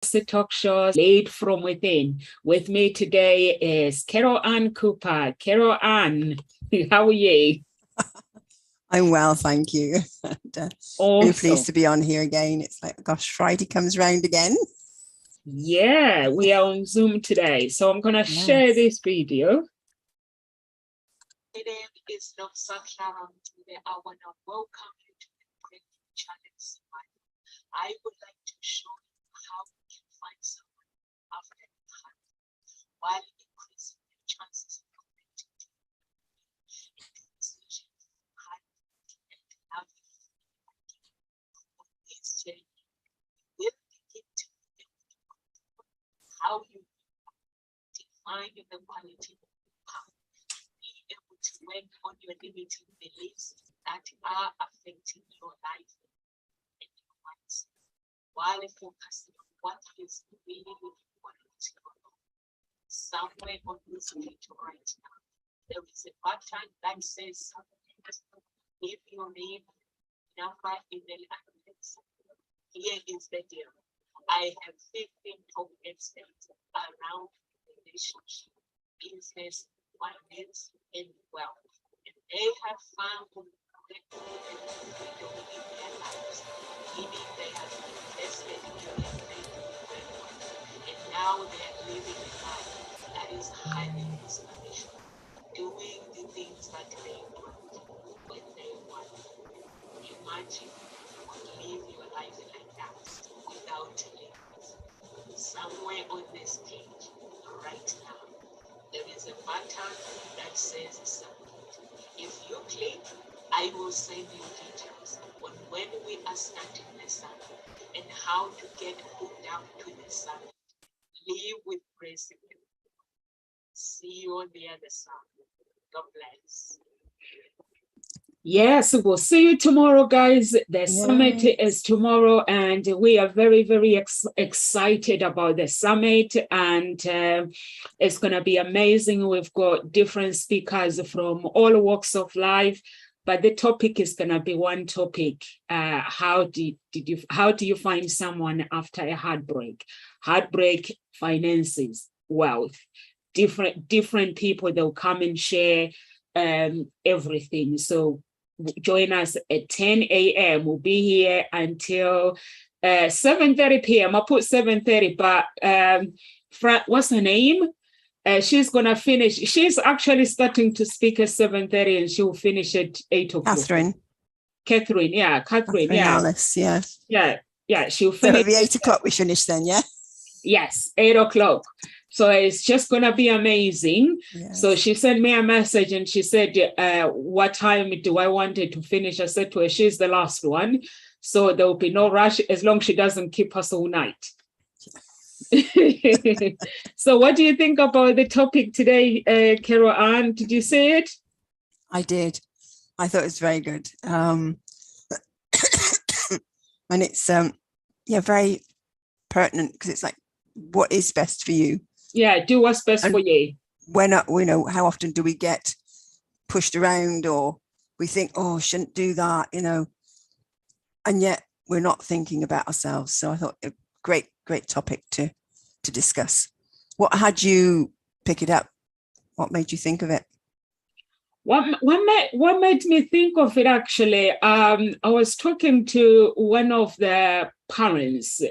the talk show Lead from Within. With me today is Carol Ann Cooper. Carol Ann, how are you? I'm well, thank you. Really pleased to be on here again. It's like, gosh, Friday comes round again. Yeah, we are on Zoom today. So I'm going to share this video. My name is Dr. Sharon. Today I want to welcome you to the Great Challenge Survival. I would like to show you how you can find someone after a heart while increasing your chances of connecting to decision, heart, and how you on this journey. We'll begin to how you define the quality of power. Be able to work on your limiting beliefs that are affecting your life and your mindset, while focusing on what is really important to you. Somewhere on this page right now, there is a button that says leave your name, number, email address. Here is the deal. I have 15 top experts around relationship, business, finance, and wealth. And they have found the freedom in their lives, meaning they have invested in their faith and now they are living a life that is highly inspirational, doing the things that they want when they want. Imagine you could live your life like that without limits. Somewhere on this page, right now, there is a button that says submit. If you click, I will send you details on when we are starting the summit and how to get hooked up to the summit. Live with grace. See you on the other side. God bless. Yes, we'll see you tomorrow, guys. The summit is tomorrow, and we are very, very excited about the summit, and it's going to be amazing. We've got different speakers from all walks of life, but the topic is going to be one topic. How do you find someone after a heartbreak? Heartbreak, finances, wealth. Different people, they'll come and share everything. So join us at 10 a.m. We'll be here until 7:30 p.m. I put 7:30, but what's her name? She's gonna finish. She's actually starting to speak at 7:30, and she'll finish at 8 o'clock. Catherine, yeah. Alice, yeah. She'll finish. So it'll be 8 o'clock. We finish then, yeah. Yes, 8 o'clock. So it's just going to be amazing. Yes. So she sent me a message and she said, what time do I want it to finish? I said to her, she's the last one. So there will be no rush as long as she doesn't keep us all night. So what do you think about the topic today, Carol Ann? Did you see it? I did. I thought it was very good. And it's very pertinent because it's like, what is best for you? Yeah, do what's best for you. How often do we get pushed around or we think, oh, I shouldn't do that, and yet we're not thinking about ourselves. So I thought a great topic to discuss. What had you pick it up? What made you think of it? What made me think of it, actually, I was talking to one of the parents,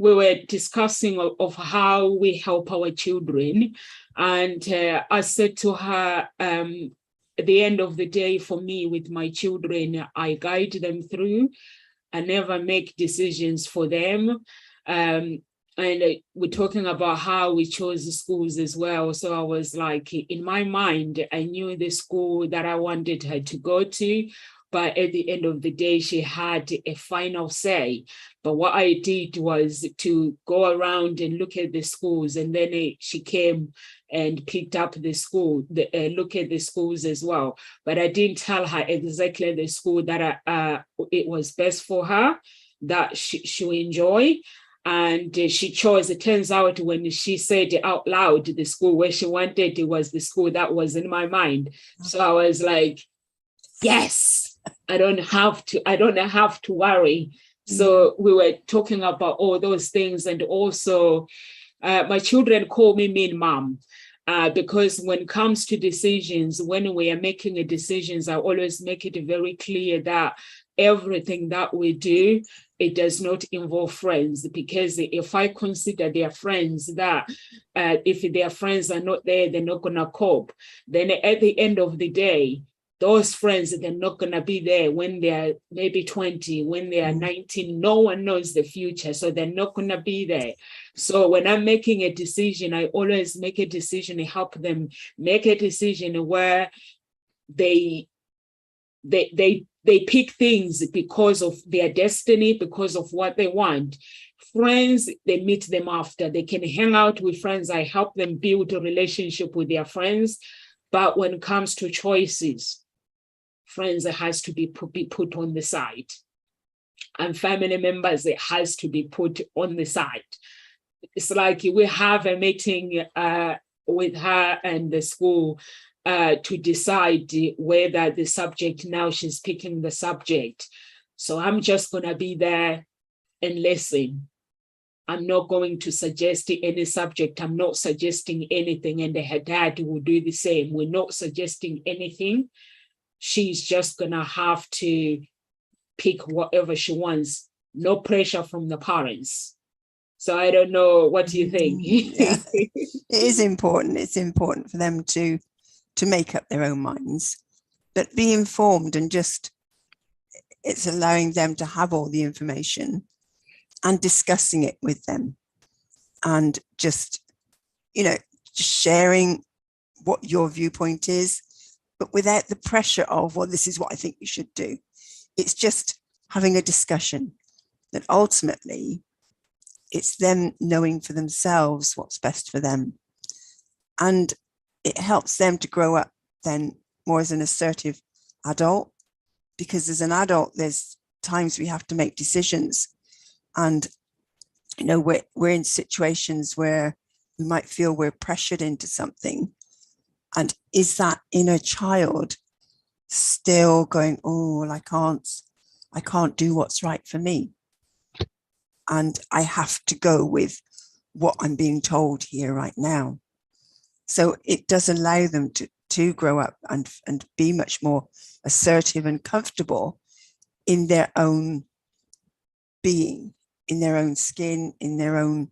we were discussing of how we help our children. And I said to her, at the end of the day, for me, with my children, I guide them through. I never make decisions for them. And we're talking about how we chose the schools as well. So I was like, in my mind, I knew the school that I wanted her to go to. But at the end of the day, she had a final say. But what I did was to go around and look at the schools. And then she came and picked up the school, look at the schools as well. But I didn't tell her exactly the school that it was best for her, that she enjoy. And she chose, it turns out when she said out loud, the school where she wanted, it was the school that was in my mind. So I was like, yes, I don't have to worry. So we were talking about all those things. And also my children call me mean mom. Because when it comes to decisions, when we are making decisions, I always make it very clear that everything that we do, it does not involve friends. Because if I consider their friends, that if their friends are not there, they're not going to cope. Then at the end of the day, those friends, they're not going to be there when they're maybe 20, when they are 19. No one knows the future, so they're not going to be there. So when I'm making a decision, I always make a decision and help them make a decision where they pick things because of their destiny, because of what they want. Friends, they meet them after. They can hang out with friends. I help them build a relationship with their friends. But when it comes to choices, friends, it has to be put on the side. And family members, it has to be put on the side. It's like we have a meeting with her and the school to decide whether the subject, now she's picking the subject. So I'm just going to be there and listen. I'm not going to suggest any subject. I'm not suggesting anything. And her dad will do the same. We're not suggesting anything. She's just going to have to pick whatever she wants. No pressure from the parents. So I don't know. What do you think? Yeah. It is important. It's important for them to make up their own minds, but be informed, and just it's allowing them to have all the information and discussing it with them, and just, just sharing what your viewpoint is, but without the pressure of, well, this is what I think you should do. It's just having a discussion that ultimately it's them knowing for themselves what's best for them. And it helps them to grow up then more as an assertive adult, because as an adult, there's times we have to make decisions. And, we're in situations where we might feel we're pressured into something. And is that inner child still going, oh, well, I can't do what's right for me, and I have to go with what I'm being told here right now. So it does allow them to grow up and be much more assertive and comfortable in their own being, in their own skin, in their own,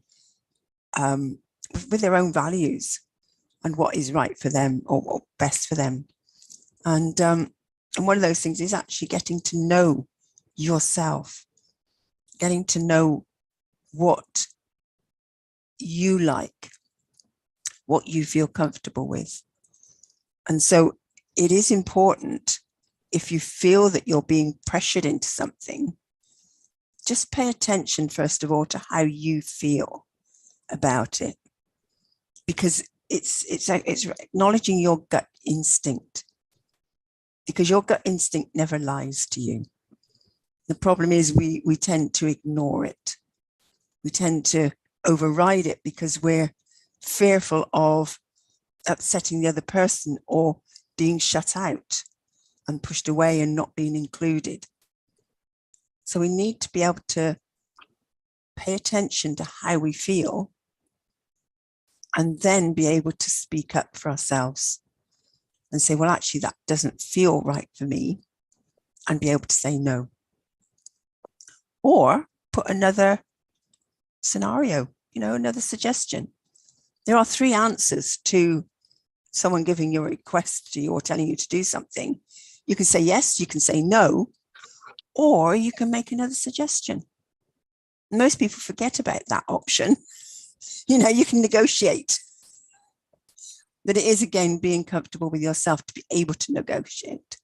with their own values and what is right for them or best for them. And one of those things is actually getting to know yourself, getting to know what you like, what you feel comfortable with. And so it is important, if you feel that you're being pressured into something, just pay attention, first of all, to how you feel about it, because it's acknowledging your gut instinct, because your gut instinct never lies to you. The problem is we tend to ignore it. We tend to override it because we're fearful of upsetting the other person or being shut out and pushed away and not being included. So we need to be able to pay attention to how we feel, and then be able to speak up for ourselves and say, well, actually, that doesn't feel right for me, and be able to say no. Or put another scenario, another suggestion. There are 3 answers to someone giving you a request to you or telling you to do something. You can say yes, you can say no, or you can make another suggestion. Most people forget about that option. You can negotiate. But it is, again, being comfortable with yourself to be able to negotiate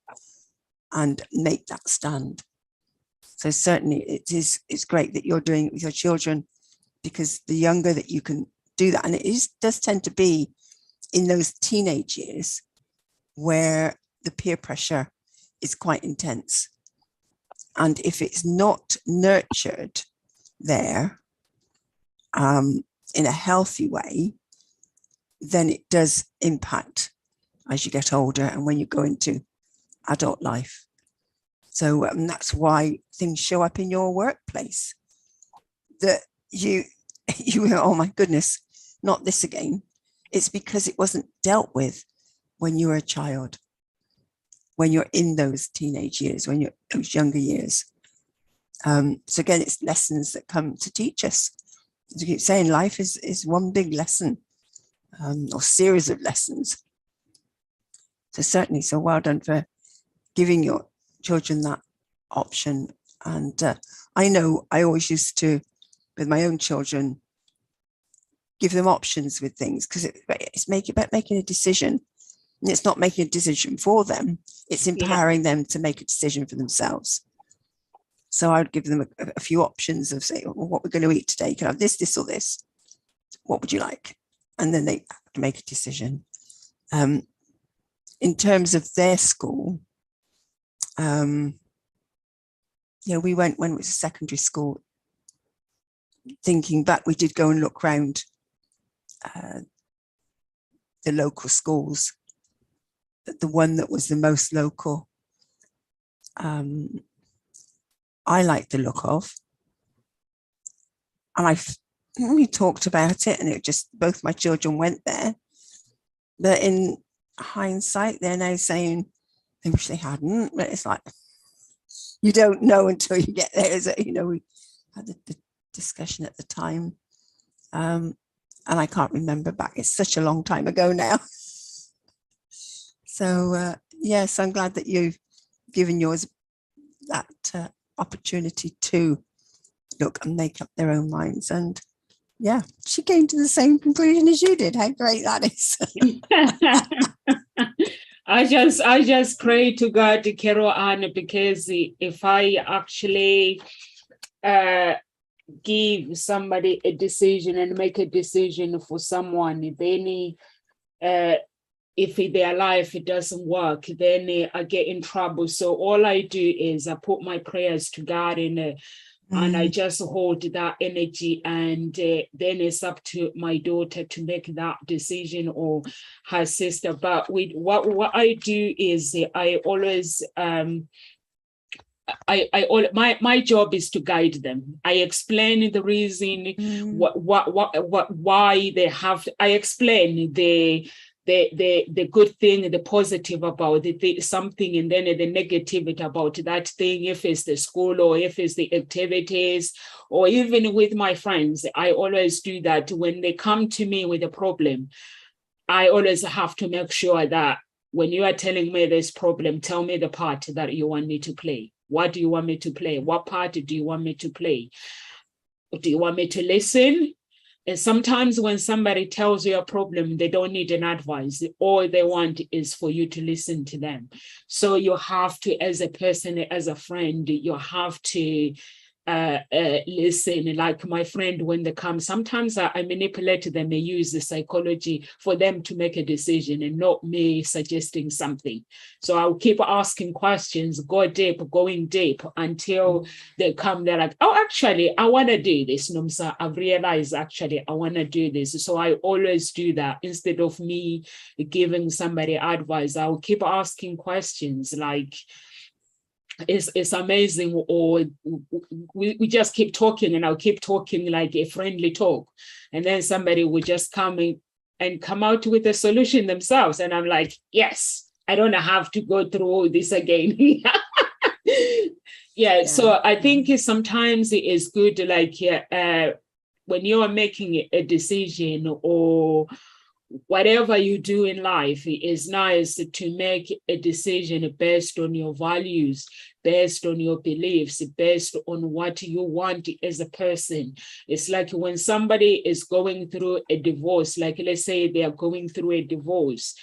and make that stand. So certainly it's great that you're doing it with your children, because the younger that you can do that, and it does tend to be in those teenage years where the peer pressure is quite intense. And if it's not nurtured there in a healthy way, then it does impact as you get older and when you go into adult life. So that's why things show up in your workplace that you go, oh my goodness, not this again. It's because it wasn't dealt with when you were a child, when you're in those teenage years, when you're those younger years. So again, it's lessons that come to teach us. As I keep saying, life is one big lesson, or series of lessons. So certainly, so well done for giving your children that option. And I know I always used to, with my own children, give them options with things, because it's about making a decision. And it's not making a decision for them, it's empowering them to make a decision for themselves. So I would give them a few options of, say, well, what we're going to eat today. You can have this, this, or this. What would you like? And then they have to make a decision. In terms of their school, we went, when it was a secondary school, thinking back, we did go and look around the local schools. But the one that was the most local, I liked the look of. And we talked about it, and it just, both my children went there. But in hindsight, they're now saying they wish they hadn't. But it's like, you don't know until you get there. We had the discussion at the time. And I can't remember back. It's such a long time ago now. So, yes, I'm glad that you've given yours that opportunity to look and make up their own minds. And yeah, she came to the same conclusion as you did. How great that is. I just pray to God, Carol Ann, because if I actually give somebody a decision and make a decision for someone, then if their life it doesn't work, then I get in trouble. So all I do is I put my prayers to God and I just hold that energy, and then it's up to my daughter to make that decision, or her sister. But with what I do is I always my job is to guide them. I explain the reason why they have. I explain the good thing, the positive about something, and then the negativity about that thing, if it's the school or if it's the activities, or even with my friends. I always do that. When they come to me with a problem, I always have to make sure that when you are telling me this problem, tell me the part that you want me to play. What do you want me to play? What part do you want me to play? Do you want me to listen? And sometimes when somebody tells you a problem, they don't need an advice. All they want is for you to listen to them. So you have to, as a person, as a friend, you have to listen. Like my friend, when they come, sometimes I manipulate them and use the psychology for them to make a decision and not me suggesting something. So I'll keep asking questions, going deep until they come. They're like, oh, actually, I want to do this. Nomsa, I've realized actually I want to do this. So I always do that. Instead of me giving somebody advice, I'll keep asking questions like, it's amazing, or we just keep talking, and I'll keep talking like a friendly talk, and then somebody will just come in and come out with a solution themselves, and I'm like, yes, I don't have to go through all this again. Yeah, so I think sometimes it is good, like when you are making a decision or whatever you do in life, it is nice to make a decision based on your values, based on your beliefs, based on what you want as a person. It's like when somebody is going through a divorce, like let's say they are going through a divorce,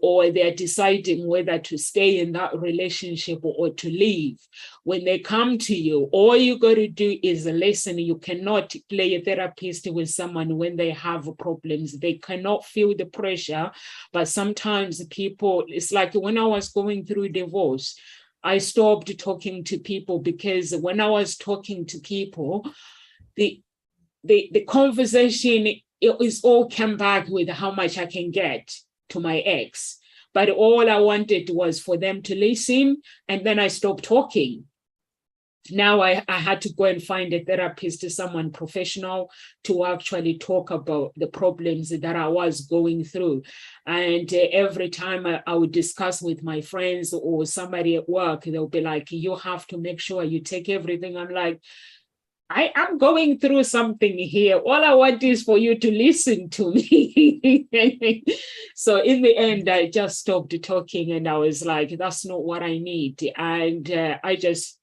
or they're deciding whether to stay in that relationship or to leave. When they come to you, all you got to do is listen. You cannot play a therapist with someone when they have problems. They cannot feel the pressure. But sometimes people, it's like when I was going through divorce, I stopped talking to people, because when I was talking to people, the conversation, it was all came back with how much I can get to my ex. but all I wanted was for them to listen, and then I stopped talking. Now I had to go and find a therapist, someone professional, to actually talk about the problems that I was going through. And every time I would discuss with my friends or somebody at work, they'll be like, you have to make sure you take everything. I'm like, I'm going through something here. All I want is for you to listen to me. So in the end, I just stopped talking, and I was like, that's not what I need. And I just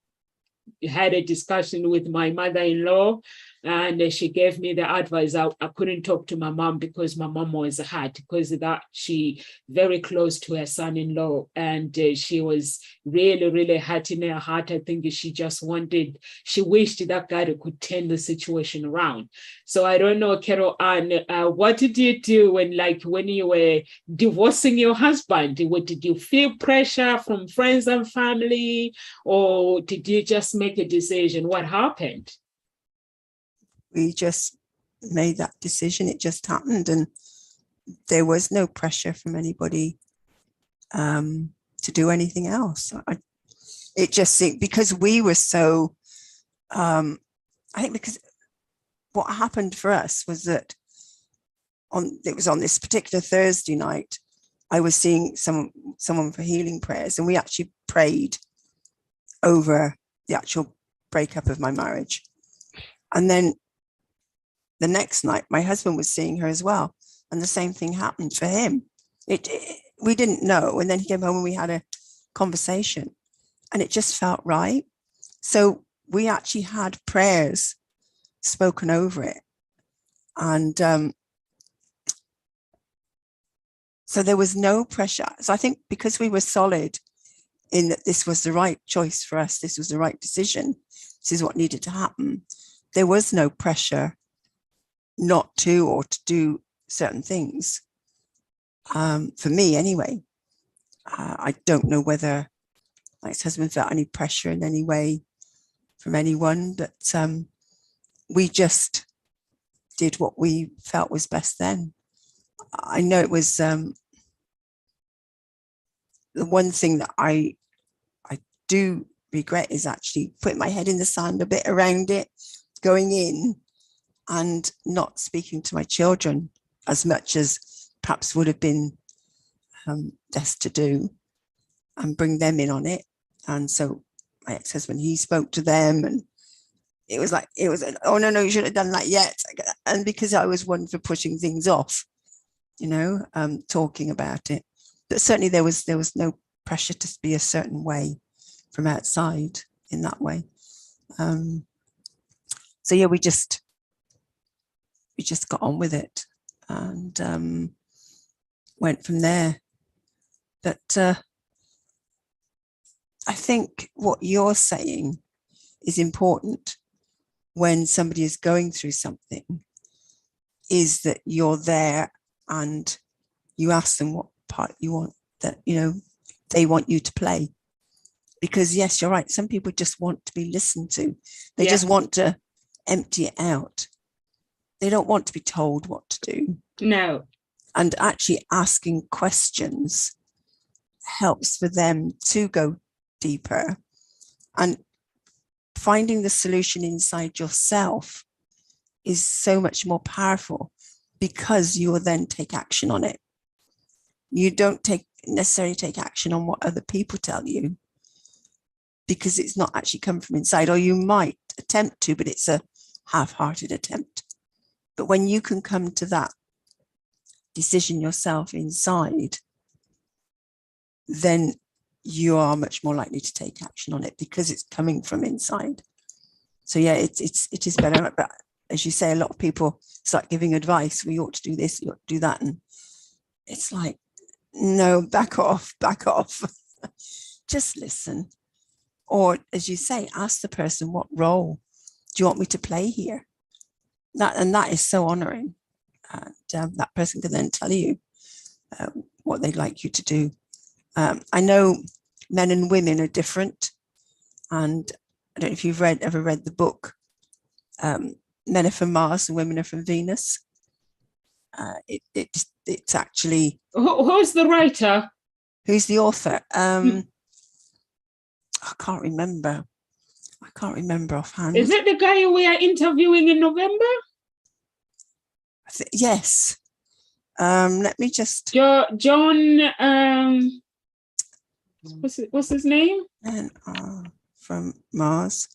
had a discussion with my mother-in-law, and she gave me the advice. I couldn't talk to my mom because my mom was hurt, because that she very close to her son-in-law, and she was really, really hurt in her heart. I think she wished that God could turn the situation around. So I don't know, Carol Ann, what did you do when you were divorcing your husband? Did you feel pressure from friends and family, or did you just make a decision? What happened? We just made that decision. It just happened, and there was no pressure from anybody to do anything else. It just seemed, because we were so, I think because what happened for us was that it was on this particular Thursday night, I was seeing someone for healing prayers, and we actually prayed over the actual breakup of my marriage. And then the next night, my husband was seeing her as well, and the same thing happened for him. We didn't know, and then he came home and we had a conversation, and it just felt right. So we actually had prayers spoken over it, and so there was no pressure. So I think because we were solid in that this was the right choice for us, this was the right decision, this is what needed to happen, there was no pressure not to or to do certain things. For me anyway. I don't know whether my ex-husband felt any pressure in any way from anyone, but we just did what we felt was best then. I know it was the one thing that I do regret is actually putting my head in the sand a bit around it, going in and not speaking to my children as much as perhaps would have been best to do, and bring them in on it. And so my ex-husband, he spoke to them, and it was oh no, you shouldn't have done that yet. And because I was one for pushing things off, talking about it, but certainly there was no pressure to be a certain way from outside in that way. So yeah, we just got on with it, and went from there. But I think what you're saying is important when somebody is going through something, is that you're there and you ask them what part you want, that they want you to play. Because yes, you're right, some people just want to be listened to. They just want to empty it out. They don't want to be told what to do. No. And actually asking questions helps for them to go deeper, and finding the solution inside yourself is so much more powerful, because you will then take action on it. You don't necessarily take action on what other people tell you, because it's not actually come from inside, or you might attempt to, but it's a half-hearted attempt. But when you can come to that decision yourself inside, then you are much more likely to take action on it, because it's coming from inside. So yeah, it is better. But as you say, a lot of people start giving advice. We ought to do this, we ought to do that, and it's like, no, back off. Just listen. Or as you say, ask the person, what role do you want me to play here? That is so honoring. And that person can then tell you what they'd like you to do. I know men and women are different, and I don't know if you've ever read the book Men Are From Mars and Women Are From Venus. It's actually, who's the writer? Who's the author? I can't remember. Offhand. Is it the guy we are interviewing in November? Yes. Let me just. John. What's his name? From Mars.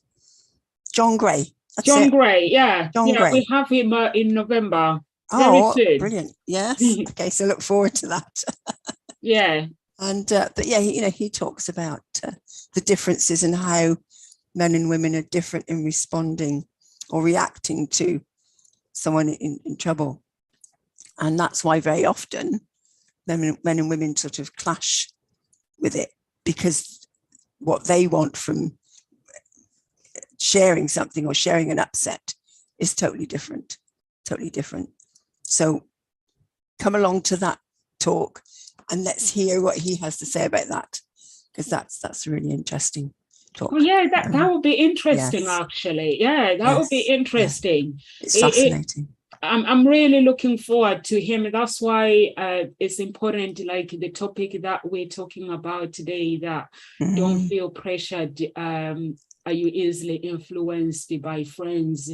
John Gray. That's John it. Gray. Yeah. John Gray. We have him in November. Oh, Very soon. brilliant! Yes. Okay, so look forward to that. Yeah. And but yeah, he talks about the differences and how men and women are different in responding or reacting to someone in trouble, and that's why very often men and women sort of clash with it, because what they want from sharing something or sharing an upset is totally different. So come along to that talk and let's hear what he has to say about that, because that's really interesting talk. Oh, yeah, that would be interesting, yes. actually. Yeah, that would be interesting. Yeah. It's fascinating. I'm really looking forward to him. That's why it's important, like the topic that we're talking about today, that don't feel pressured. Are you easily influenced by friends?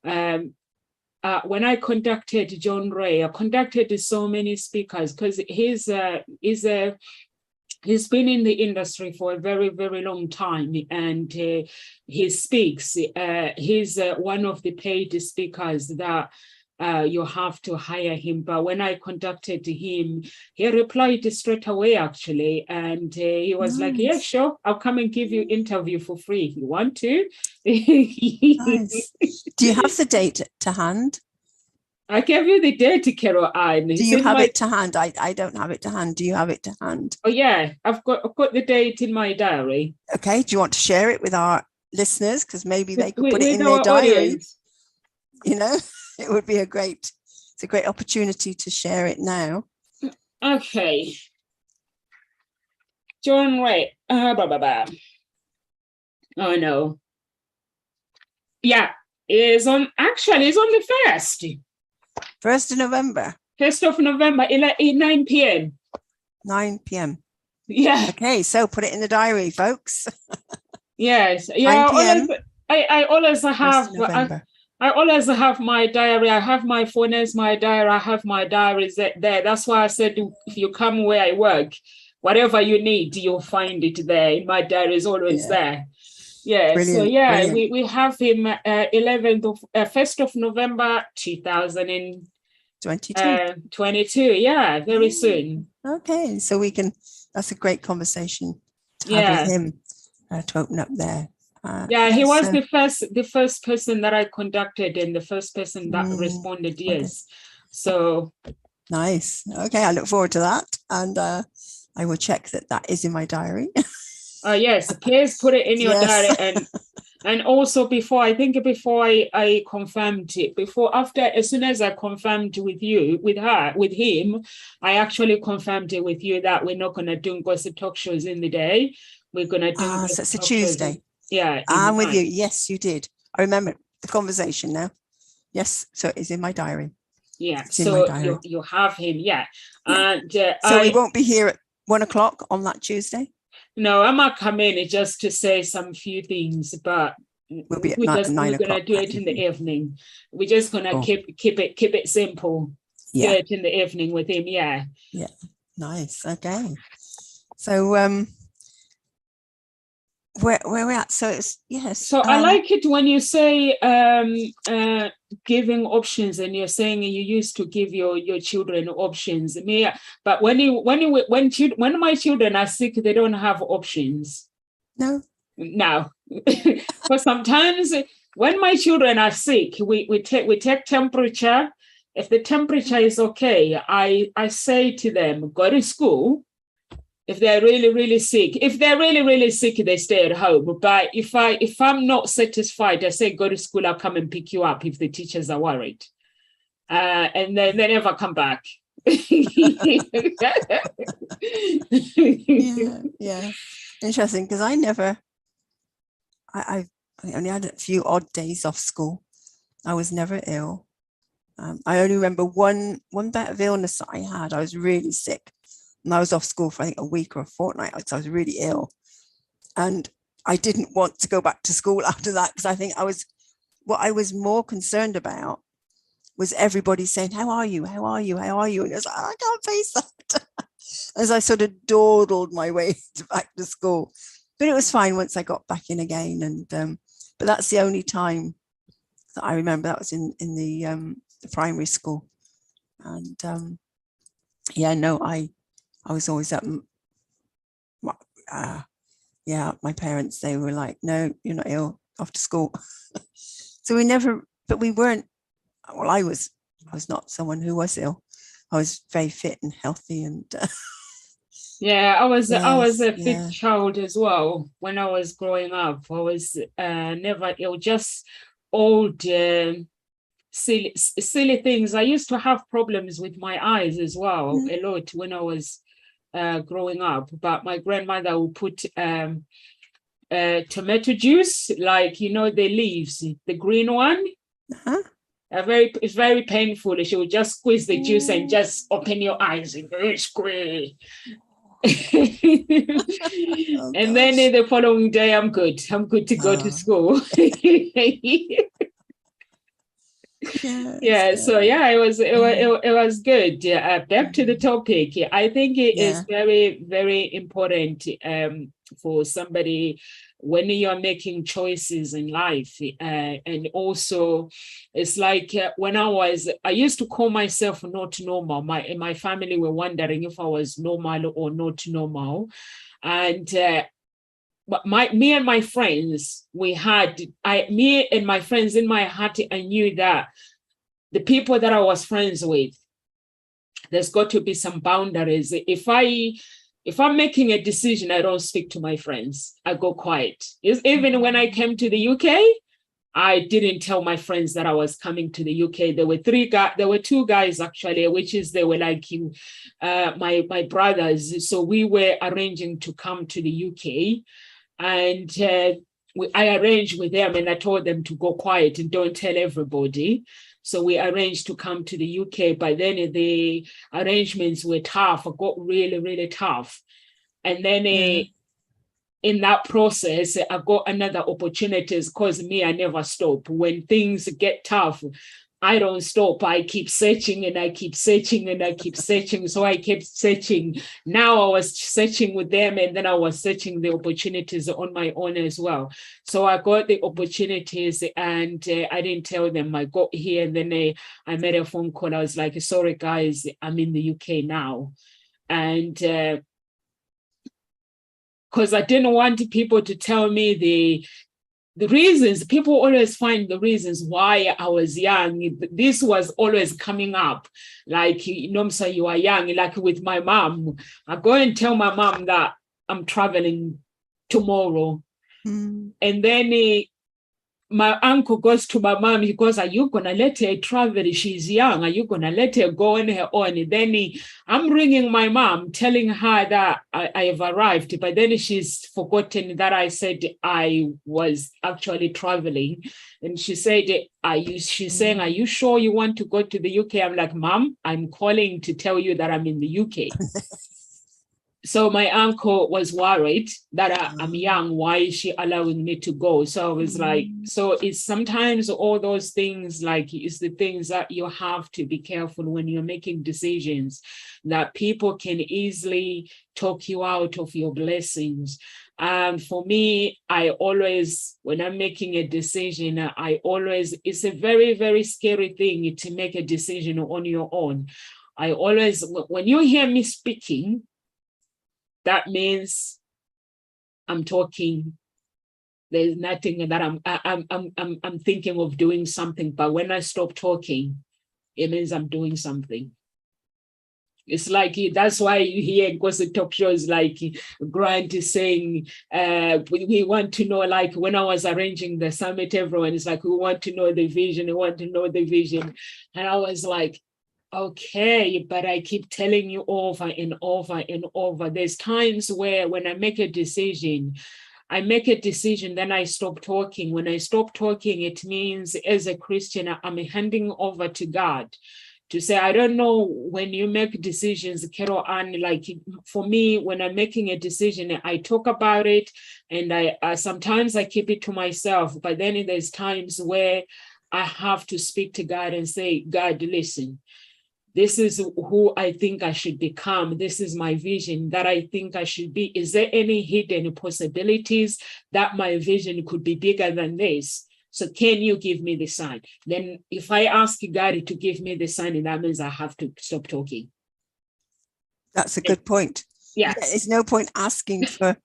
When I conducted John Ray, I conducted so many speakers because he's been in the industry for a very, very long time, and he speaks. He's one of the paid speakers that you have to hire him. But when I contacted him, he replied straight away, actually. And he was like, yeah, sure, I'll come and give you interview for free if you want to. Nice. Do you have the date to hand? I gave you the date, Carol Ann. Do you have it to hand? I don't have it to hand. Do you have it to hand? Oh, yeah, I've got the date in my diary. Okay, do you want to share it with our listeners? Because maybe they could put it in their diary. Audience. It would be a great opportunity to share it now. Okay. John Ray. Oh no. Yeah, it's on the 1st. 1st of November. 1st of November, 9 p.m. 9 p.m. Yeah. Okay, so put it in the diary, folks. Yes. Yeah. 9 p.m. I always have. I always have my diary. I have my phone as my diary. I have my diaries there. That's why I said, if you come where I work, whatever you need, you'll find it there. My diary is always there. Yeah. Brilliant, so yeah, brilliant. We have him 1st of November 2022. Yeah, very soon. Okay, so we can. That's a great conversation to have with him to open up there. He was the first person that I conducted, and the first person that responded yes. Okay. So nice. Okay, I look forward to that, and I will check that is in my diary. Yes, please put it in your diary, and also before I confirmed it, as soon as I confirmed with him, I actually confirmed it with you that we're not going to do gossip talk shows in the day. We're going to do. So it's a Tuesday. Yeah, I'm with you. Yes, you did. I remember the conversation now. Yes, so it's in my diary. Yeah, so you have him. Yeah, and so we won't be here at 1:00 on that Tuesday. No, I might come in just to say some few things, but we'll be at 9 o'clock. We're gonna do it in the evening. We're just gonna keep it simple. Yeah. Do it in the evening with him. Yeah. Yeah. Nice. Okay. So where we're at, so it's so I like it when you say giving options, and you're saying you used to give your children options. But when my children are sick, they don't have options. No. But sometimes when my children are sick, we take temperature. If the temperature is okay, I say to them, go to school. If they're really, really sick, they stay at home. But if I'm not satisfied, I say, go to school, I'll come and pick you up if the teachers are worried. And then they never come back. Yeah. Interesting, because I only had a few odd days off school. I was never ill. I only remember one bout of illness that I had. I was really sick. And I was off school for, I think, a week or a fortnight. So I was really ill. And I didn't want to go back to school after that, because I think what I was more concerned about was everybody saying, how are you? How are you? How are you? And I was like, I can't face that. As I sort of dawdled my way back to school. But it was fine once I got back in again. And but that's the only time that I remember. That was in the primary school. And yeah, no, I was always at my parents, they were like, no, you're not ill, off to school. So we weren't, well, I was not someone who was ill. I was very fit and healthy, and yeah, I was a fit yeah. child as well. When I was growing up, I was never ill, just old silly things. I used to have problems with my eyes as well, a lot when I was growing up. But my grandmother would put tomato juice, like, you know, the leaves, the green one. Uh-huh. It's very painful. She would just squeeze the juice and just open your eyes and squeeze. Oh, and then the following day, I'm good to go to school. Yes, so yeah, it was good. Back to the topic. I think it is very, very important for somebody when you're making choices in life. And also, it's like when I used to call myself not normal. My family were wondering if I was normal or not normal. And but me and my friends, me and my friends, in my heart, I knew that the people that I was friends with, there's got to be some boundaries. If I'm making a decision, I don't speak to my friends. I go quiet. Even when I came to the UK, I didn't tell my friends that I was coming to the UK. There were two guys actually, they were like my brothers. So we were arranging to come to the UK. And I arranged with them, and I told them to go quiet and don't tell everybody. So we arranged to come to the UK, but then the arrangements were tough. It got really, really tough. And then in that process, I got another opportunities, because I never stop. When things get tough, I don't stop. I keep searching and I keep searching and I keep searching. So I kept searching. Now I was searching with them, and then I was searching the opportunities on my own as well. So I got the opportunities, and I didn't tell them. I got here, and then I made a phone call. I was like, sorry, guys, I'm in the UK now. And because I didn't want people to tell me the reasons. People always find the reasons why I was young. This was always coming up. Like, so you are young. Like with my mom, I go and tell my mom that I'm traveling tomorrow. And then my uncle goes to my mom. He goes, are you going to let her travel? She's young. Are you going to let her go on her own? And then I'm ringing my mom, telling her that I have arrived. But then she's forgotten that I said I was actually traveling. And she said, she's saying, are you sure you want to go to the UK? I'm like, Mom, I'm calling to tell you that I'm in the UK. So my uncle was worried that I'm young. Why is she allowing me to go? So I was like, so it's sometimes all those things, like it's the things that you have to be careful when you're making decisions, that people can easily talk you out of your blessings. And for me, I always, when I'm making a decision, it's a very, very scary thing to make a decision on your own. I always, when you hear me speaking, that means I'm talking. There's nothing that I'm thinking of doing something. But when I stop talking, it means I'm doing something. It's like, that's why you hear gossip talk shows like Grant is saying, we want to know, like when I was arranging the summit, everyone is like, we want to know the vision, we want to know the vision. And I was like, okay, but I keep telling you over and over and over. There's times where when I make a decision, then I stop talking. When I stop talking, it means as a Christian, I'm handing over to God to say, I don't know, when you make decisions, Carol Ann, like for me, when I'm making a decision, I talk about it, and I sometimes I keep it to myself, but then there's times where I have to speak to God and say, God, listen, this is who I think I should become. This is my vision that I think I should be. Is there any hidden possibilities that my vision could be bigger than this? So can you give me the sign? Then if I ask God to give me the sign, that means I have to stop talking. That's a good point. Yes. Yeah, there's no point asking for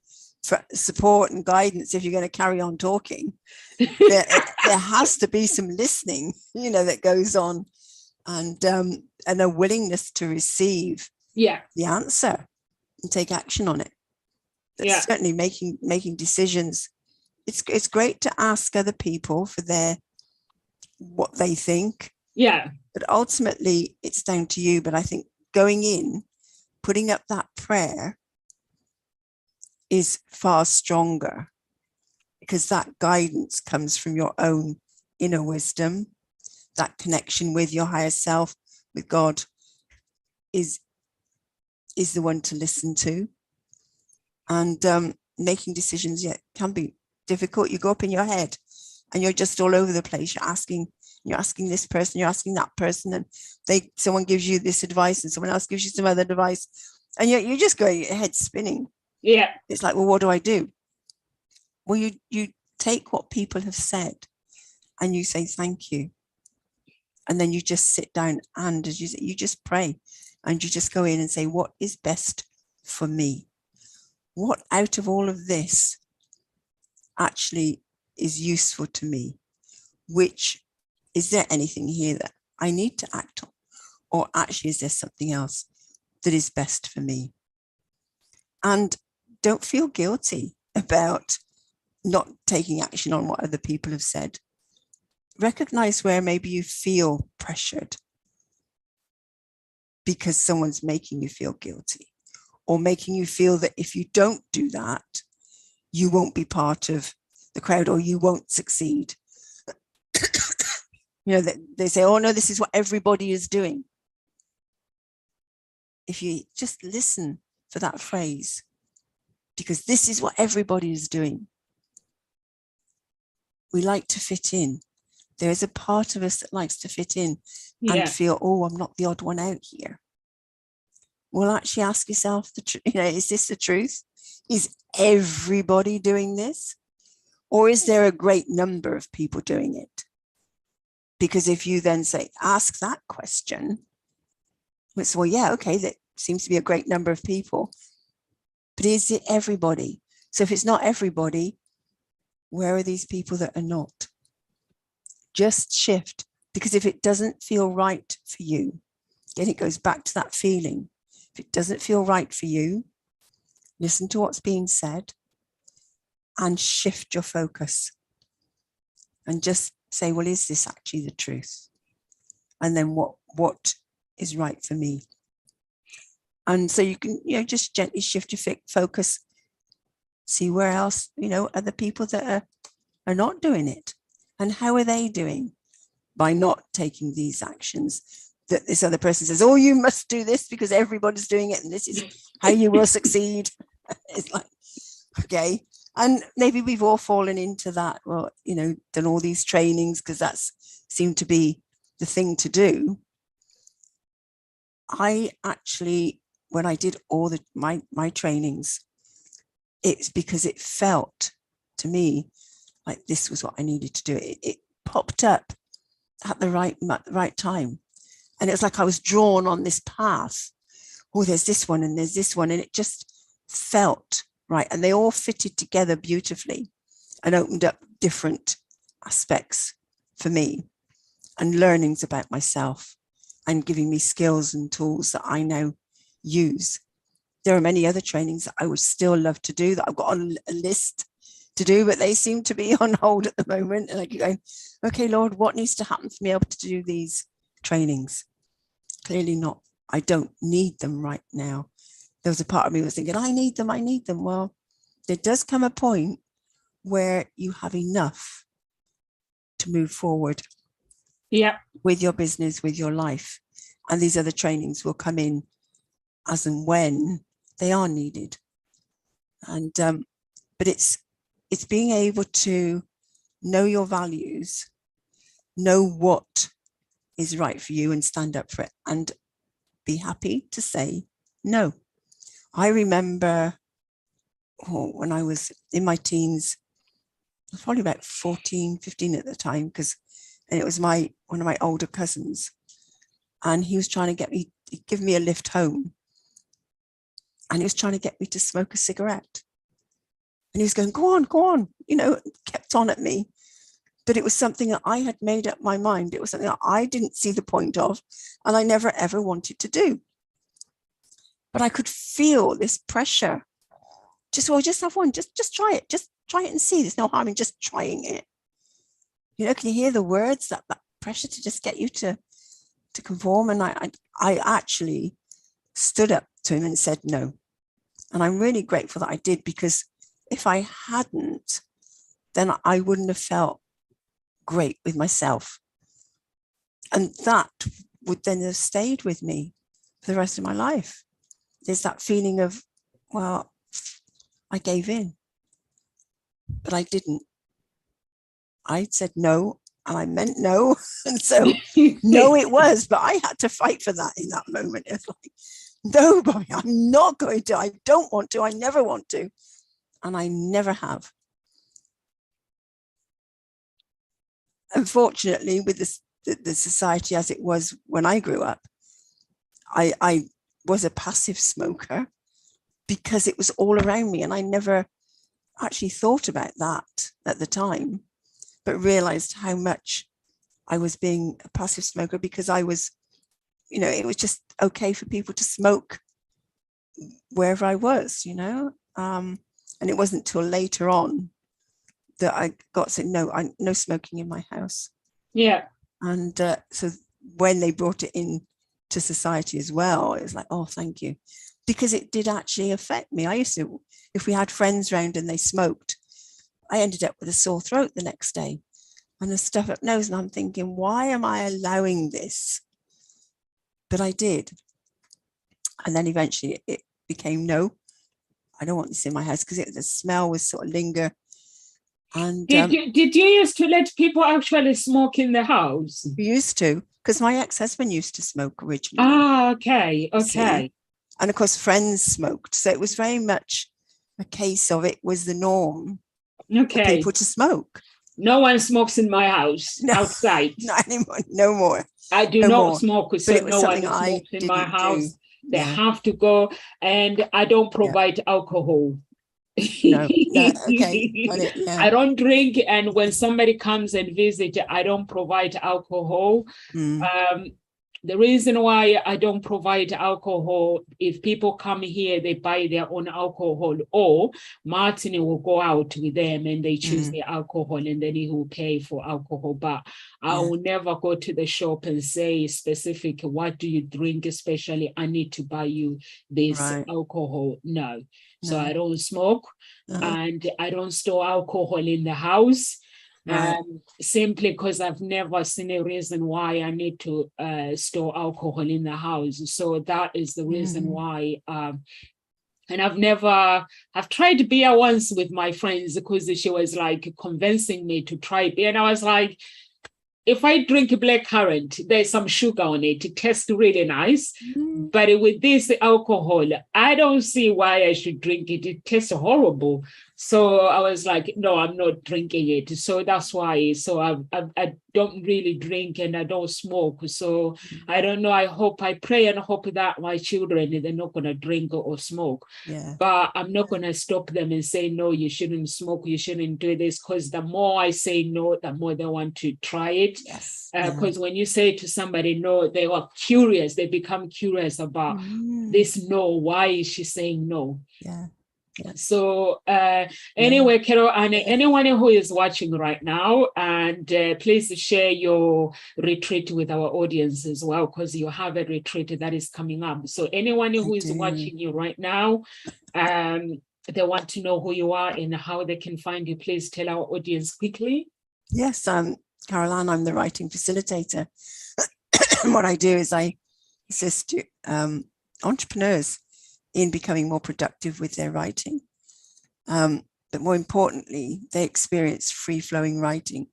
support and guidance if you're going to carry on talking. There has to be some listening, that goes on, and a willingness to receive the answer and take action on it. That's certainly making decisions. It's great to ask other people for what they think. Yeah. But ultimately it's down to you. But I think going in, putting up that prayer is far stronger, because that guidance comes from your own inner wisdom. That connection with your higher self, with God, is the one to listen to. And making decisions can be difficult. You go up in your head and you're just all over the place. You're asking this person, you're asking that person, and someone gives you this advice and someone else gives you some other advice, and you're just going, your head spinning. Yeah. It's like, well, what do I do? Well, you take what people have said and you say thank you. And then you just sit down and, as you just pray, and you just go in and say, what is best for me? What out of all of this actually is useful to me? Is there anything here that I need to act on? Or actually, is there something else that is best for me? And don't feel guilty about not taking action on what other people have said. Recognize where maybe you feel pressured because someone's making you feel guilty, or making you feel that if you don't do that, you won't be part of the crowd, or you won't succeed. They say, oh no, this is what everybody is doing. If you just listen for that phrase, because this is what everybody is doing. We like to fit in. There is a part of us that likes to fit in and feel, oh, I'm not the odd one out here. Well, actually ask yourself, is this the truth? Is everybody doing this? Or is there a great number of people doing it? Because if you then ask that question, it's, well, yeah, okay, that seems to be a great number of people. But is it everybody? So if it's not everybody, where are these people that are not? Just shift, because if it doesn't feel right for you, again, it goes back to that feeling. If it doesn't feel right for you, listen to what's being said and shift your focus and just say, well, is this actually the truth? And then what is right for me? And so you can, just gently shift your focus, see where else, other people that are not doing it. And how are they doing by not taking these actions that this other person says, oh, you must do this because everybody's doing it and this is how you will succeed. It's like, okay. And maybe we've all fallen into that, well, done all these trainings because that's seemed to be the thing to do. I actually, when I did all my trainings, it's because it felt to me like this was what I needed to do. It popped up at the right time. And it was like I was drawn on this path. Oh, there's this one and there's this one. And it just felt right. And they all fitted together beautifully and opened up different aspects for me and learnings about myself and giving me skills and tools that I now use. There are many other trainings that I would still love to do that I've got on a list to do, but they seem to be on hold at the moment. And I keep going, okay, Lord, what needs to happen for me able to do these trainings? Clearly not. I don't need them right now. There was a part of me was thinking, I need them. Well, there does come a point where you have enough to move forward with your business, with your life. And these other trainings will come in as and when they are needed. And but it's being able to know your values, know what is right for you, and stand up for it, and be happy to say no. I remember when I was in my teens, I was probably about 14, 15 at the time, and it was one of my older cousins, and he was trying to give me a lift home, and he was trying to get me to smoke a cigarette. And he was going, go on, kept on at me. But it was something that I had made up my mind. It was something that I didn't see the point of, and I never, ever wanted to do. But I could feel this pressure. Just have one, just try it. Just try it and see. There's no harm in just trying it. Can you hear the words, that pressure to just get you to conform? And I actually stood up to him and said no. And I'm really grateful that I did, because if I hadn't, then I wouldn't have felt great with myself. And that would then have stayed with me for the rest of my life. There's that feeling of, well, I gave in, but I didn't. I said no, and I meant no. And so no, it was, but I had to fight for that in that moment. It's like, no, Bobby, I'm not going to. I don't want to. I never want to. And I never have. Unfortunately, with the society as it was when I grew up, I was a passive smoker because it was all around me, and I never actually thought about that at the time, but realized how much I was being a passive smoker, because I was, it was just okay for people to smoke wherever I was, and it wasn't till later on that I got to say, no smoking in my house. Yeah. And so when they brought it in to society as well, it was like, oh, thank you. Because it did actually affect me. I used to, if we had friends around and they smoked, I ended up with a sore throat the next day and a stuff up nose. And I'm thinking, why am I allowing this? But I did. And then eventually it became, no, I don't want this in my house, because the smell was sort of linger. And did you used to let people actually smoke in the house? We used to, because my ex-husband used to smoke originally. Okay. See? And of course, friends smoked. So it was very much a case of, it was the norm for people to smoke. No one smokes in my house outside. Not anymore. No more. I do not smoke, so no one smokes in my house. They have to go, and I don't provide alcohol. No. Okay. I don't drink, and when somebody comes and visit, I don't provide alcohol. The reason why I don't provide alcohol, if people come here, they buy their own alcohol, or Martin will go out with them and they choose the alcohol, and then he will pay for alcohol. But I will never go to the shop and say specific, what do you drink? Especially, I need to buy you this alcohol. No. So I don't smoke, and I don't store alcohol in the house. Simply because I've never seen a reason why I need to store alcohol in the house. So that is the reason why. And I've tried beer once with my friends, because she was like convincing me to try beer. And I was like, if I drink blackcurrant, there's some sugar on it. It tastes really nice. But with this alcohol, I don't see why I should drink it. It tastes horrible. So I was like, no, I'm not drinking it. So that's why. So I don't really drink, and I don't smoke. So I don't know. I pray and hope that my children, they're not going to drink or smoke. But I'm not going to stop them and say, no, you shouldn't smoke. You shouldn't do this. Because the more I say no, the more they want to try it. Because when you say to somebody no, they are curious. They become curious about this no. Why is she saying no? So anyway, Carol, and anyone who is watching right now, and please share your retreat with our audience as well, because you have a retreat that is coming up. So anyone who is watching you right now, they want to know who you are and how they can find you. Please tell our audience quickly. Yes, Caroline, I'm the writing facilitator. What I do is I assist entrepreneurs in becoming more productive with their writing. But more importantly, they experience free-flowing writing.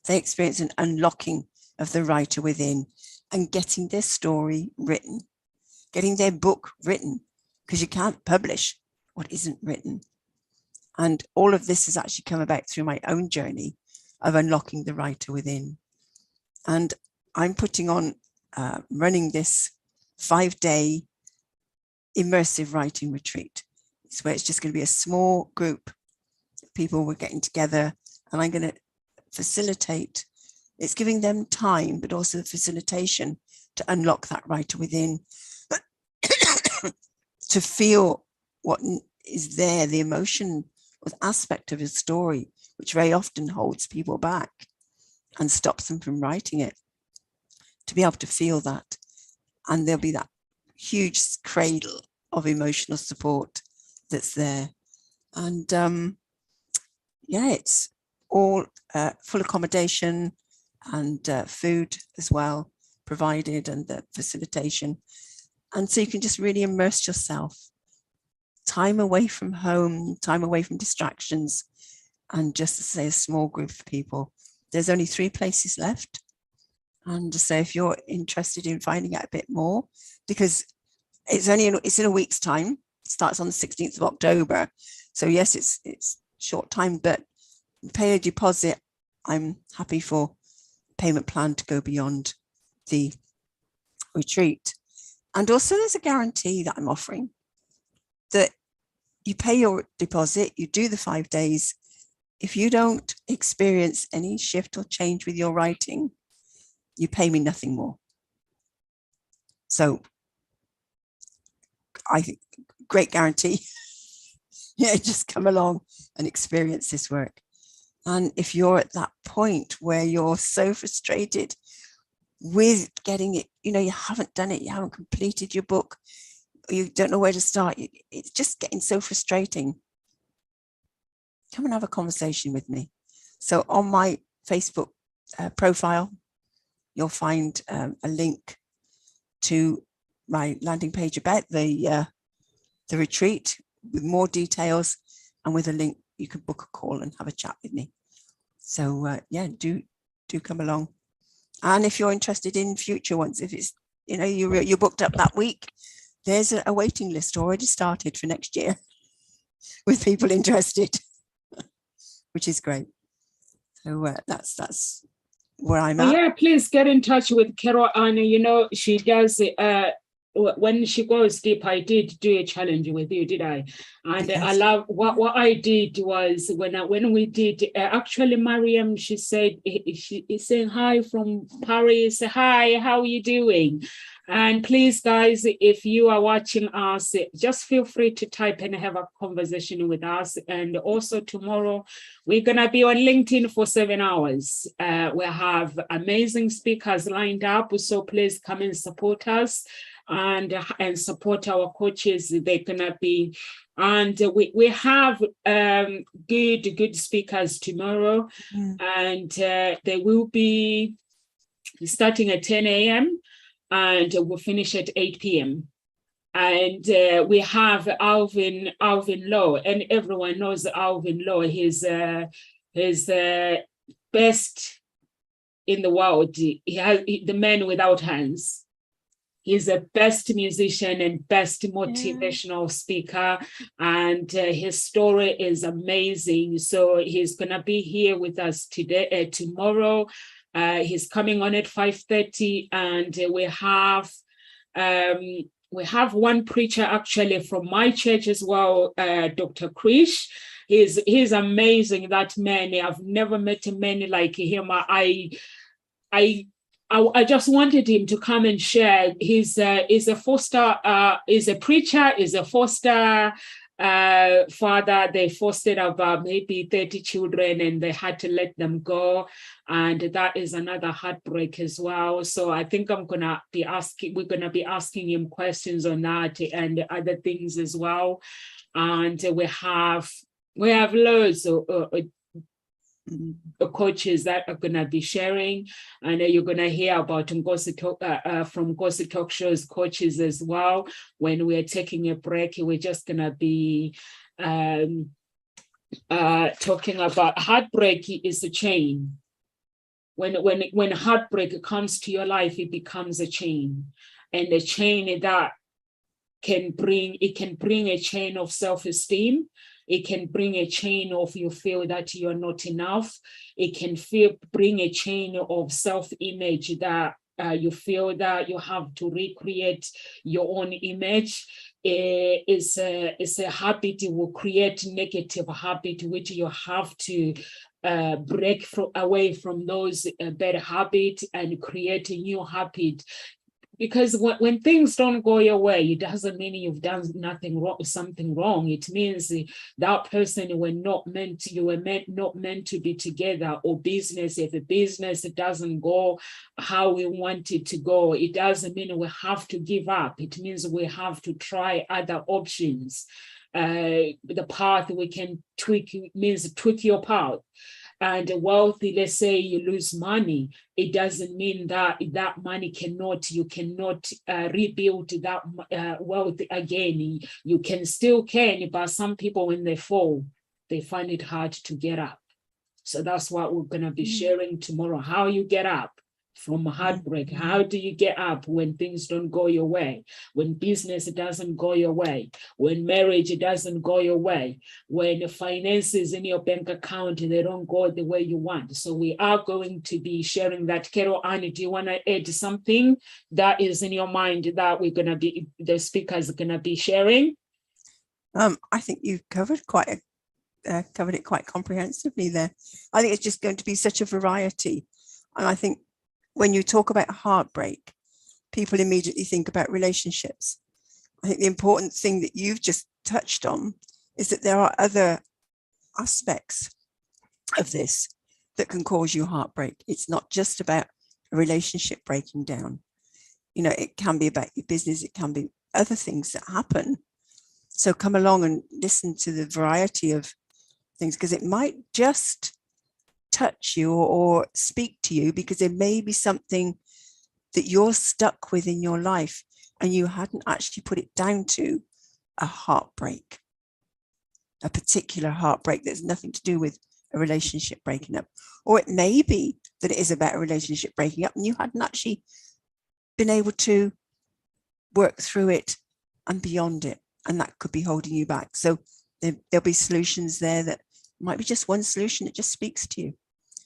They experience an unlocking of the writer within and getting their story written, getting their book written, because you can't publish what isn't written. And all of this has actually come about through my own journey of unlocking the writer within. And I'm putting on, running this 5-day immersive writing retreat. It's where it's just going to be a small group of people. We're getting together, and I'm going to facilitate. It's giving them time, but also the facilitation to unlock that writer within, to feel what is there, the emotion or aspect of a story, which very often holds people back and stops them from writing it, to be able to feel that. And there'll be that huge cradle of emotional support that's there. And yeah, it's all full accommodation and food as well provided, and the facilitation. And so you can just really immerse yourself, time away from home, time away from distractions, and just to say a small group of people. There's only 3 places left. And so if you're interested in finding out a bit more, because it's in a week's time, it starts on the 16th of October. So yes, it's short time, but pay a deposit. I'm happy for payment plan to go beyond the retreat. And also there's a guarantee that I'm offering that you pay your deposit, you do the 5 days. If you don't experience any shift or change with your writing, you pay me nothing more. So I think great guarantee. Yeah, just come along and experience this work. And if you're at that point where you're so frustrated with getting it, you haven't done it, you haven't completed your book, you don't know where to start, it's just getting so frustrating, come and have a conversation with me. So on my Facebook profile, you'll find a link to my landing page about the retreat with more details, and with a link you can book a call and have a chat with me. So yeah, do come along. And if you're interested in future ones, if it's you're booked up that week, there's a waiting list already started for next year with people interested, which is great. So that's where I'm at. Yeah, please get in touch with Carol. And she does when she goes deep. I did do a challenge with you, did I? And yes. I love what I did was when we did actually, Mariam, she said, she is saying hi from Paris. Hi, how are you doing? And please, guys, if you are watching us, just feel free to type and have a conversation with us. And also tomorrow, we're going to be on LinkedIn for 7 hours. We have amazing speakers lined up. So please come and support us and support our coaches. They're going to be, and we have good speakers tomorrow. And they will be starting at 10 a.m. and we'll finish at 8 p.m. And we have Alvin Lowe, and everyone knows Alvin Lowe. He's best in the world. He has the man without hands. He's the best musician and best motivational speaker, and his story is amazing. So he's gonna be here with us today, tomorrow. He's coming on at 5:30, and we have one preacher actually from my church as well, Dr. Krish. He's amazing, that man. I've never met a man like him. I just wanted him to come and share. He's a foster, is a preacher, is a foster father. They fostered about maybe 30 children and they had to let them go. And that is another heartbreak as well. So I think we're going to be asking him questions on that and other things as well. And we have loads of coaches that are going to be sharing. I know you're going to hear about from Ngozi Talk Show's coaches as well. When we're taking a break, we're just going to be talking about heartbreak is a chain. When heartbreak comes to your life, it becomes a chain, and a chain that can bring a chain of self-esteem. It can bring a chain of you feel that you're not enough. It can bring a chain of self-image that you feel that you have to recreate your own image. It's a habit. It will create negative habit, which you have to break away from those bad habits and create a new habit. Because when things don't go your way, it doesn't mean you've done something wrong. It means that person were not meant to be together, or business. If the business doesn't go how we want it to go, it doesn't mean we have to give up. It means we have to try other options. The path we can tweak means tweak your path. And wealthy, let's say you lose money, it doesn't mean that money you cannot rebuild that wealth again. You can, but some people, when they fall, they find it hard to get up. So that's what we're going to be sharing tomorrow, how you get up from heartbreak. How do you get up when things don't go your way, when business doesn't go your way, when marriage doesn't go your way, when the finances in your bank account, they don't go the way you want. So we are going to be sharing that. Carol Annie, do you want to add something that is in your mind that the speakers are going to be sharing? I think you've covered it quite comprehensively there. I think it's just going to be such a variety. And I think when you talk about heartbreak, people immediately think about relationships. I think the important thing that you've just touched on is that there are other aspects of this that can cause you heartbreak. It's not just about a relationship breaking down. You know, it can be about your business. It can be other things that happen. So come along and listen to the variety of things, because it might just touch you or speak to you, because there may be something that you're stuck with in your life and you hadn't actually put it down to a heartbreak, a particular heartbreak that's nothing to do with a relationship breaking up. Or it may be that it is about a relationship breaking up and you hadn't actually been able to work through it and beyond it, and that could be holding you back. So there'll be solutions there that might be just one solution that just speaks to you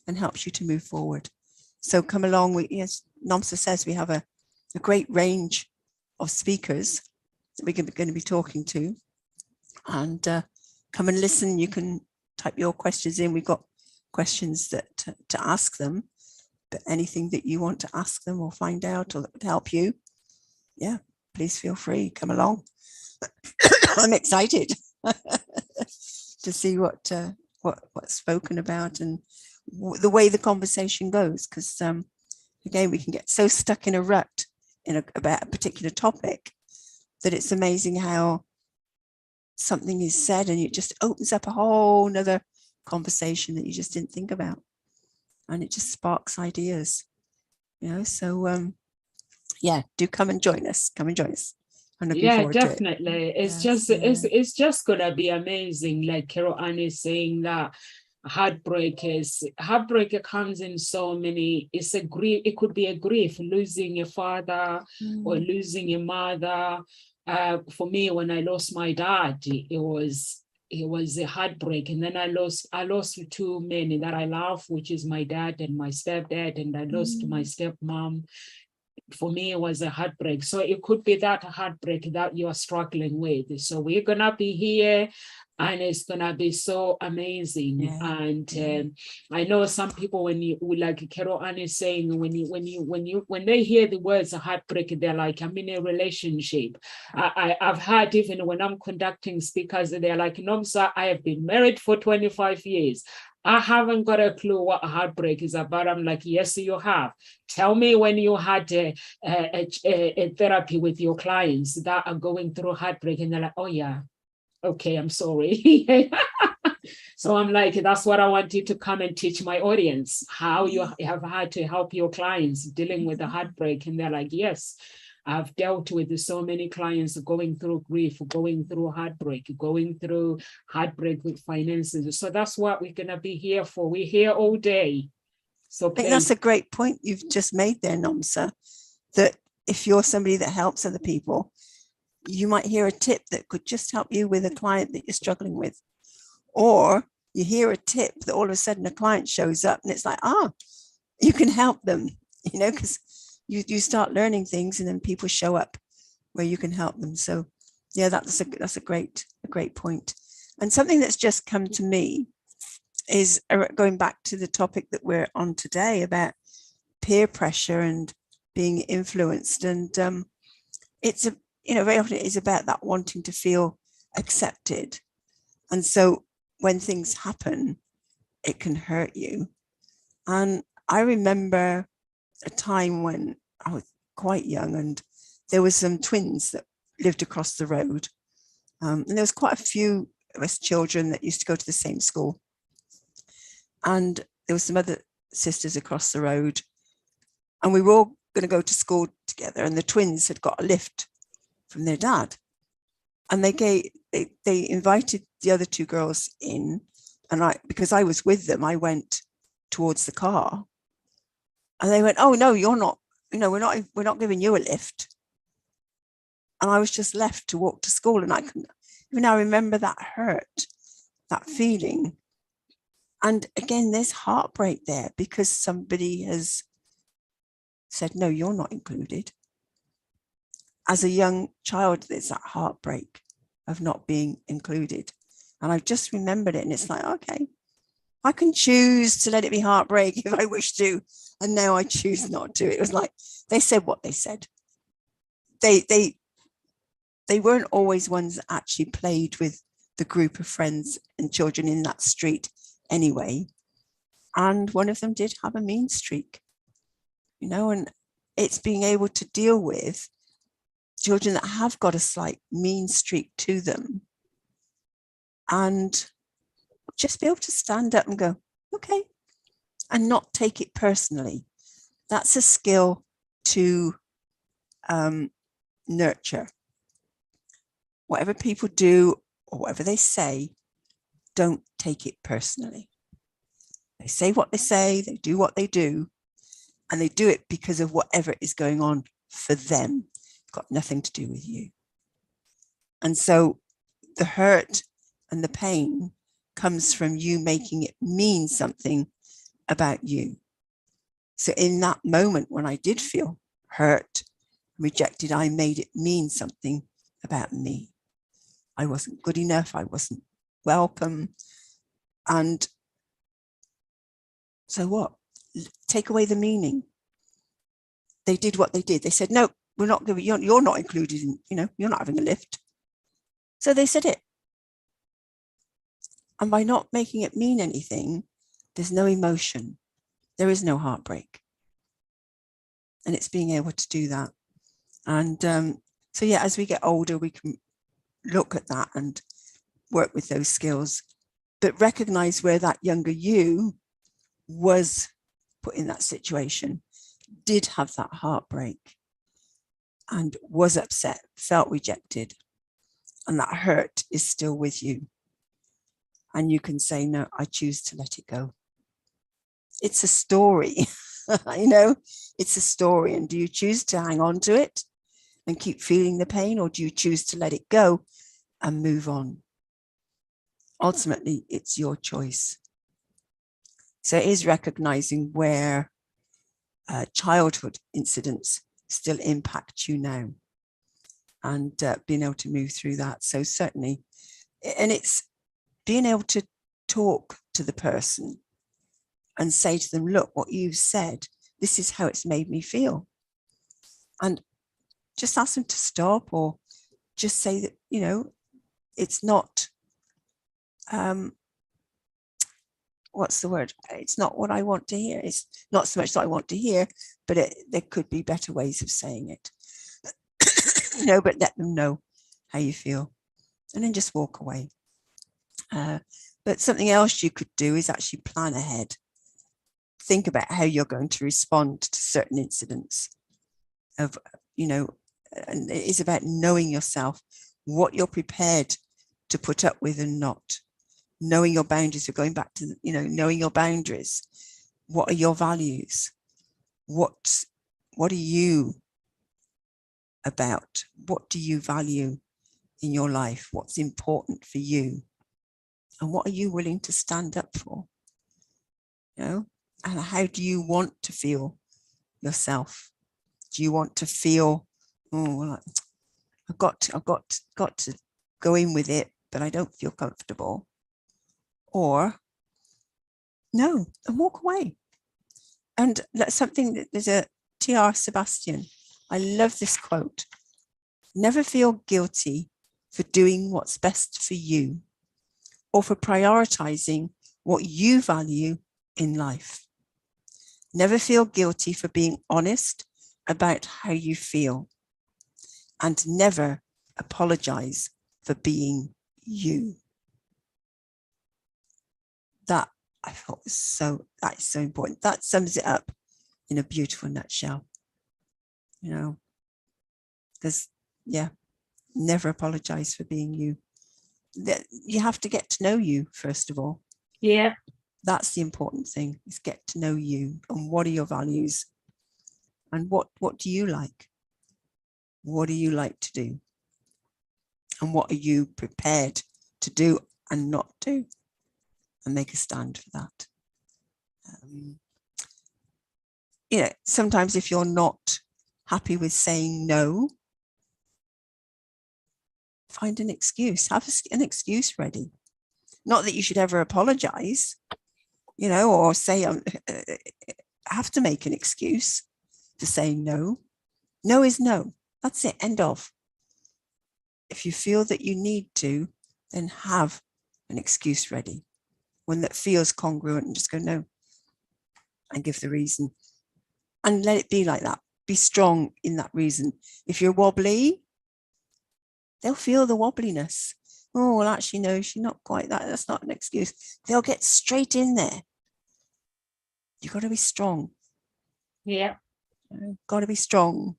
and helps you to move forward. So come along. As Nomsa says, we have a great range of speakers that we're going to be talking to, and come and listen. You can type your questions in. We've got questions that to ask them, but anything that you want to ask them or find out or that would help you, please feel free, come along. I'm excited to see what's spoken about and the way the conversation goes, because again, we can get so stuck in a rut about a particular topic that it's amazing how something is said and it just opens up a whole nother conversation that you just didn't think about, and it just sparks ideas, so do come and join us. I'm looking forward definitely to it. It's just gonna be amazing. Like Carol Ann is saying, that heartbreak comes in so many. It's a grief. It could be a grief, losing a father or losing a mother. For me, when I lost my dad, it was a heartbreak. And then I lost two men that I love, which is my dad and my stepdad, and I lost my stepmom. For me, it was a heartbreak. So it could be that heartbreak that you're struggling with. So we're gonna be here, and it's gonna be so amazing. And I know some people, when you, like Carol Ann is saying, when they hear the words heartbreak, they're like, I'm in a relationship. I've heard, even when I'm conducting speakers, they're like, Nomsa, I have been married for 25 years. I haven't got a clue what a heartbreak is about. I'm like, yes, you have. Tell me when you had a therapy with your clients that are going through heartbreak, and they're like, oh yeah, okay, I'm sorry. So I'm like, that's what I want you to come and teach my audience, how you have had to help your clients dealing with the heartbreak. And they're like, yes, I've dealt with so many clients going through grief, going through heartbreak with finances. So that's what we're going to be here for. We're here all day. So I think that's a great point you've just made there, Nomsa, that if you're somebody that helps other people, you might hear a tip that could just help you with a client that you're struggling with. Or you hear a tip that all of a sudden a client shows up and it's like, you can help them, because you start learning things and then people show up where you can help them. So yeah, that's a great point. And something that's just come to me is going back to the topic that we're on today about peer pressure and being influenced. And it's very often it is about that wanting to feel accepted. And so when things happen, it can hurt you. And I remember a time when I was quite young and there was some twins that lived across the road. And there was quite a few of us children that used to go to the same school. And there were some other sisters across the road. And we were all going to go to school together. And the twins had got a lift from their dad. And they invited the other two girls in. And because I was with them, I went towards the car. And they went, "Oh, no, you're not. We're not giving you a lift." And I was just left to walk to school. And I couldn't, even I remember that hurt, that feeling. And again, there's heartbreak there because somebody has said, "No, you're not included." As a young child, there's that heartbreak of not being included. And I've just remembered it. And it's like, okay, I can choose to let it be heartbreak if I wish to. And now I choose not to. It was like, they said what they said. They weren't always ones that actually played with the group of friends and children in that street anyway. And one of them did have a mean streak, and it's being able to deal with children that have got a slight mean streak to them and just be able to stand up and go, okay, and not take it personally. That's a skill to nurture. Whatever people do or whatever they say, don't take it personally. They say what they say, they do what they do, and they do it because of whatever is going on for them. Got nothing to do with you. And so the hurt and the pain comes from you making it mean something about you. So in that moment when I did feel hurt, rejected, I made it mean something about me. I wasn't good enough. I wasn't welcome. And so what? Take away the meaning. They did what they did. They said, "No, we're not giving, you're not included in, you're not having a lift." So they said it. And by not making it mean anything, there's no emotion. There is no heartbreak. And it's being able to do that. And so, yeah, as we get older, we can look at that and work with those skills, but recognize where that younger you was put in that situation, did have that heartbreak and was upset, felt rejected, and that hurt is still with you. And you can say, "No, I choose to let it go." It's a story, it's a story. And do you choose to hang on to it and keep feeling the pain, or do you choose to let it go and move on? Ultimately, it's your choice. So it is recognizing where childhood incidents still impact you now and being able to move through that. So certainly, and it's being able to talk to the person and say to them, "Look, what you've said, this is how it's made me feel." And just ask them to stop, or just say that, it's not, what's the word? It's not what I want to hear. It's not so much that I want to hear, but there could be better ways of saying it. But let them know how you feel and then just walk away. But something else you could do is actually plan ahead. Think about how you're going to respond to certain incidents of, and it is about knowing yourself, what you're prepared to put up with and not. Knowing your boundaries. We're going back to, knowing your boundaries. What are your values? What are you about? What do you value in your life? What's important for you? And what are you willing to stand up for? And how do you want to feel yourself? Do you want to feel, oh, well, I've got to go in with it, but I don't feel comfortable? Or no, and walk away. And that's something that there's a T.R. Sebastian. I love this quote. Never feel guilty for doing what's best for you or for prioritizing what you value in life. Never feel guilty for being honest about how you feel, and never apologize for being you. That I thought that is so important. That sums it up in a beautiful nutshell. There's, never apologize for being you. You have to get to know you, first of all. Yeah. That's the important thing, is get to know you and what are your values and what do you like? What do you like to do? And what are you prepared to do and not do? And make a stand for that. Sometimes if you're not happy with saying no, find an excuse. Have an excuse ready. Not that you should ever apologize, or say I have to make an excuse for saying no. No is no. That's it. End of. If you feel that you need to, then have an excuse ready. One that feels congruent, and just go no and give the reason. And let it be like that. Be strong in that reason. If you're wobbly, they'll feel the wobbliness. Oh, well, actually, no, she's not quite that. That's not an excuse. They'll get straight in there. You've got to be strong. Yeah. Got to be strong.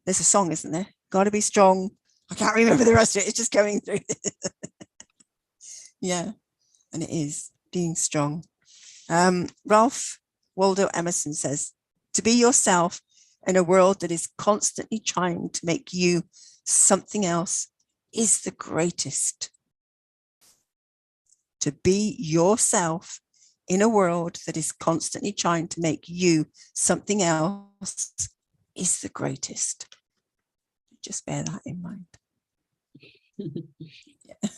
There's a song, isn't there? Got to be strong. I can't remember the rest of it. It's just going through. Yeah, and it is being strong. Ralph Waldo Emerson says, to be yourself in a world that is constantly trying to make you something else is the greatest. To be yourself in a world that is constantly trying to make you something else is the greatest. Just bear that in mind. Yeah.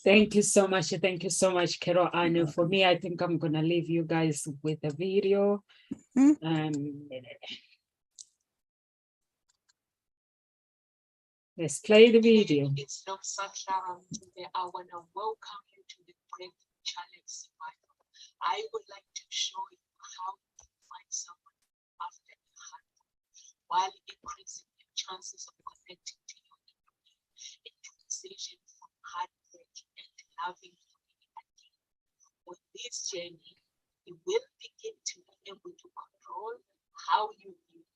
Thank you so much. Thank you so much, Carol. And for me, I think I'm going to leave you guys with a video. Let's play the video. It's not such today. I want to welcome you to the Breakthrough Challenge Survival. I would like to show you how to find someone after a heartbreak while increasing your chances of connecting to your enemy and transition from heartbreak and loving again. On this journey, you will begin to be able to control how you view,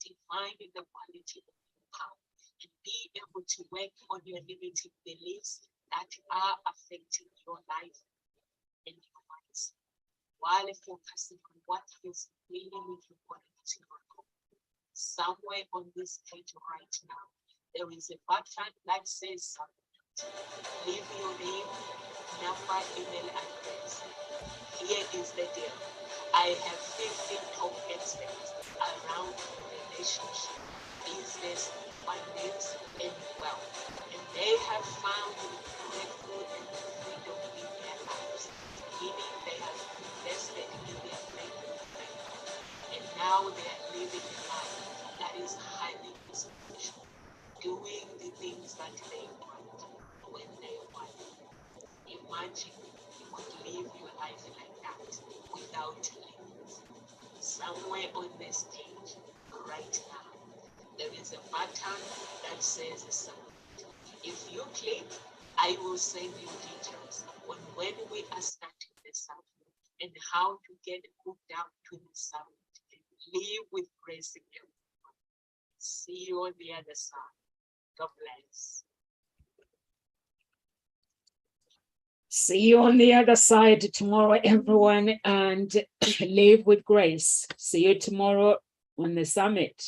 define the quality of your power, and be able to work on your limiting beliefs that are affecting your life and your minds, while focusing on what is really important to your goal. Somewhere on this page right now, there is a button that says leave your name, number, email address. Here is the deal. I have 15 top experts around relationship, business, finance, and wealth. And they have found breakthrough and freedom in their lives, meaning they have invested in their breakthrough. And now they are living a life that is highly successful, doing the things that they want when they want. Imagine you could live your life like that without limits. Somewhere on this page, right now, there is a button that says submit. If you click, I will send you details on when we are starting the summit and how to get hooked up to the summit and live with grace again. See you on the other side. God bless. See you on the other side tomorrow, everyone, and live with grace. See you tomorrow on the summit.